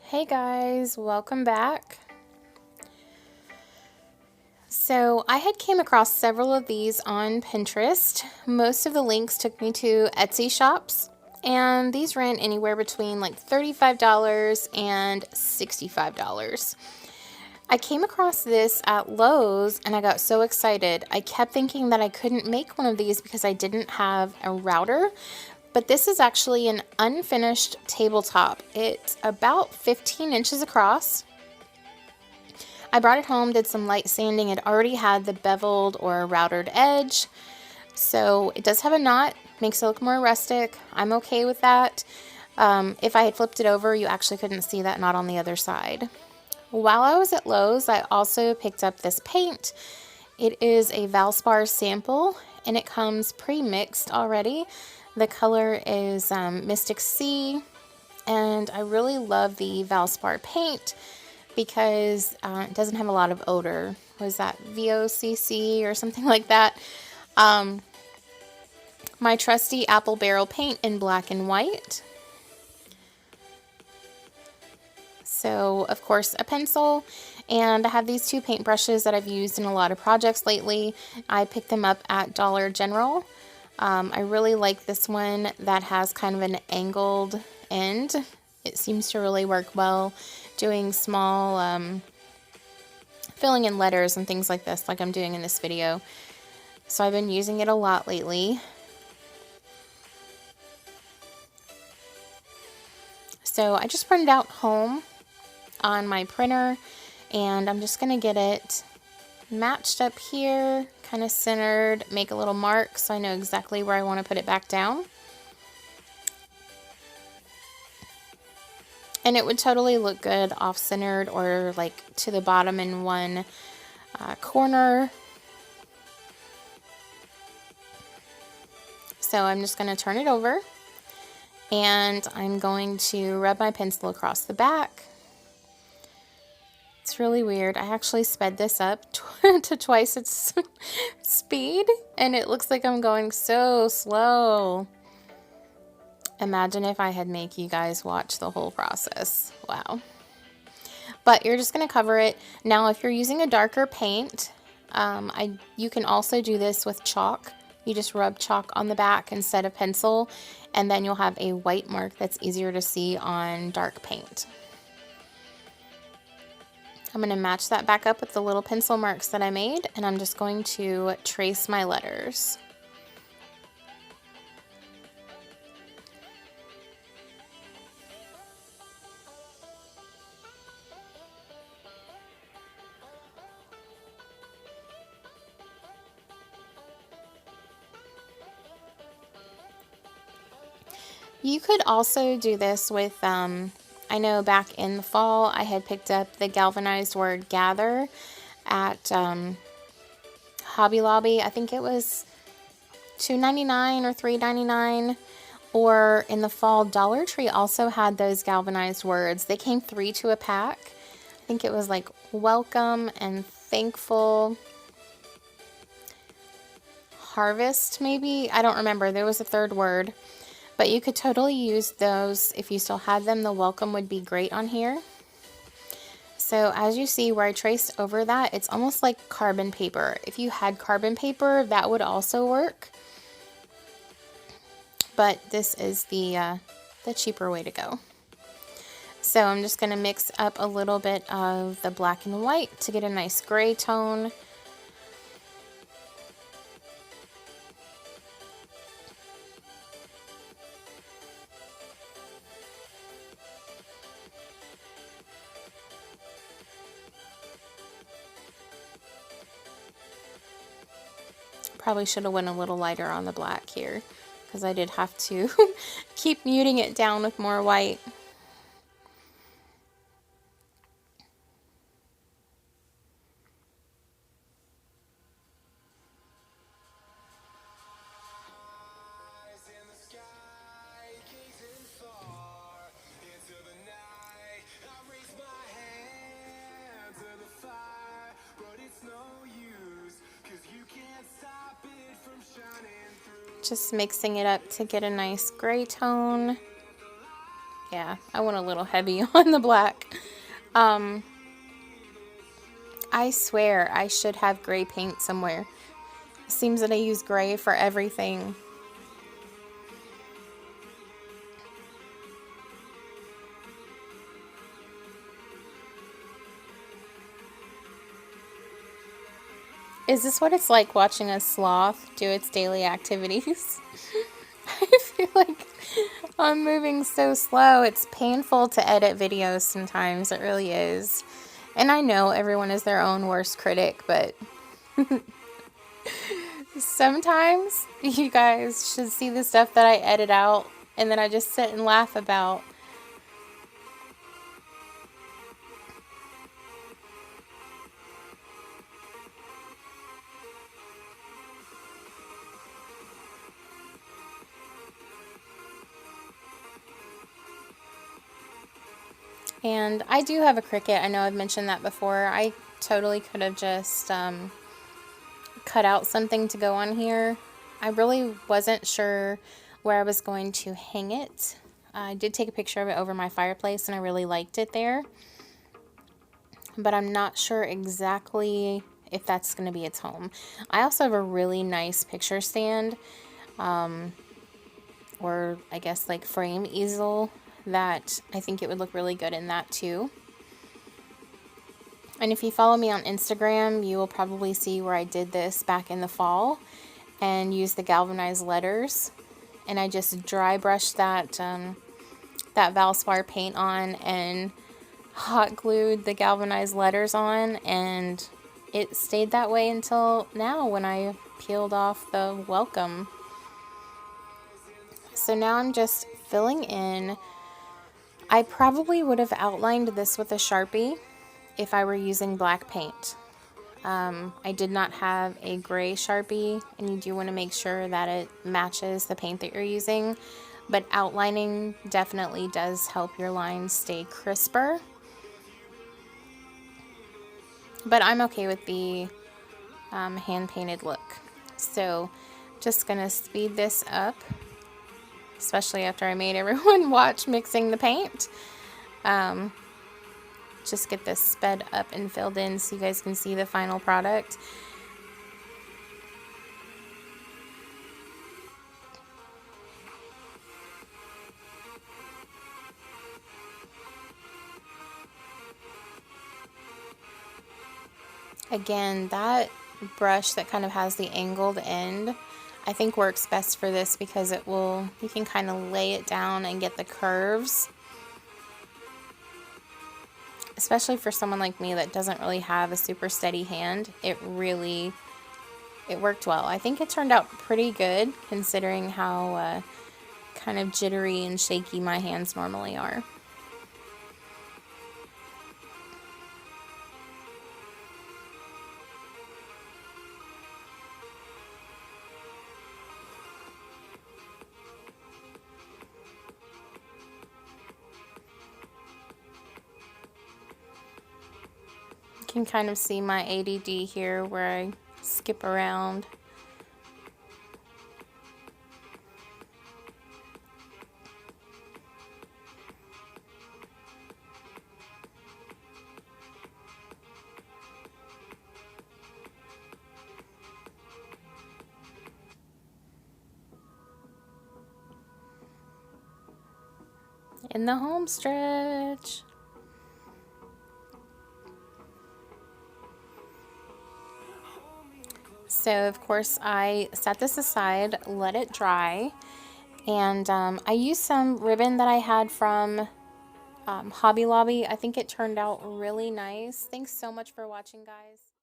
Hey guys, welcome back. So I had came across several of these on Pinterest. Most of the links took me to Etsy shops, and these ran anywhere between like $35 and $65. I came across this at Lowe's and I got so excited. I kept thinking that I couldn't make one of these because I didn't have a router. But this is actually an unfinished tabletop. It's about 15 inches across. I brought it home, did some light sanding. It already had the beveled or routered edge. So it does have a knot, makes it look more rustic. I'm okay with that. If I had flipped it over, you actually couldn't see that knot on the other side. While I was at Lowe's, I also picked up this paint. It is a Valspar sample and it comes pre-mixed already. The color is Mystic Sea, and I really love the Valspar paint because it doesn't have a lot of odor. Was that VOCC or something like that? My trusty apple barrel paint in black and white. So, of course, a pencil, and I have these two paint brushes that I've used in a lot of projects lately. I picked them up at Dollar General. I really like this one that has kind of an angled end. It seems to really work well doing small filling in letters and things like this, like I'm doing in this video. So I've been using it a lot lately. So I just printed out home on my printer, and I'm just going to get it matched up here, kind of centered, make a little mark so I know exactly where I want to put it back down. And it would totally look good off-centered or like to the bottom in one corner. So I'm just going to turn it over, and I'm going to rub my pencil across the back. It's really weird. I actually sped this up to twice its speed, and it looks like I'm going so slow. Imagine if I had make you guys watch the whole process. Wow. But you're just going to cover it. Now, if you're using a darker paint, you can also do this with chalk. You just rub chalk on the back instead of pencil, and then you'll have a white mark that's easier to see on dark paint. I'm going to match that back up with the little pencil marks that I made, and I'm just going to trace my letters. You could also do this with, I know back in the fall I had picked up the galvanized word gather at Hobby Lobby. I think it was $2.99 or $3.99. Or in the fall, Dollar Tree also had those galvanized words. They came 3 to a pack. I think it was like welcome and thankful. Harvest, maybe? I don't remember. There was a third word. But you could totally use those if you still had them. The welcome would be great on here. So as you see where I traced over that, it's almost like carbon paper. If you had carbon paper, that would also work. But this is the cheaper way to go. So I'm just going to mix up a little bit of the black and white to get a nice gray tone. Probably should have went a little lighter on the black here, because I did have to keep muting it down with more white. Just mixing it up to get a nice gray tone. Yeah, I went a little heavy on the black. I swear I should have gray paint somewhere. It seems that I use gray for everything. Is this what it's like watching a sloth do its daily activities? I feel like I'm moving so slow. It's painful to edit videos sometimes. It really is. And I know everyone is their own worst critic, but sometimes you guys should see the stuff that I edit out and then I just sit and laugh about. And I do have a Cricut. I know I've mentioned that before. I totally could have just cut out something to go on here. I really wasn't sure where I was going to hang it. I did take a picture of it over my fireplace and I really liked it there. But I'm not sure exactly if that's going to be its home. I also have a really nice picture stand, or I guess like frame easel, that I think it would look really good in that too. And if you follow me on Instagram, you will probably see where I did this back in the fall and used the galvanized letters. And I just dry brushed that Valspar paint on and hot glued the galvanized letters on, and it stayed that way until now when I peeled off the welcome. So now I'm just filling in. I probably would have outlined this with a Sharpie if I were using black paint. I did not have a gray Sharpie, and you do want to make sure that it matches the paint that you're using, but outlining definitely does help your lines stay crisper. But I'm okay with the hand-painted look. So just gonna speed this up, especially after I made everyone watch mixing the paint. Just get this sped up and filled in so you guys can see the final product. Again, that brush that kind of has the angled end, I think works best for this because you can kind of lay it down and get the curves. Especially for someone like me that doesn't really have a super steady hand, it worked well. I think it turned out pretty good considering how kind of jittery and shaky my hands normally are. You can kind of see my ADD here where I skip around. In the home stretch. So of course I set this aside, let it dry, and I used some ribbon that I had from Hobby Lobby. I think it turned out really nice. Thanks so much for watching, guys.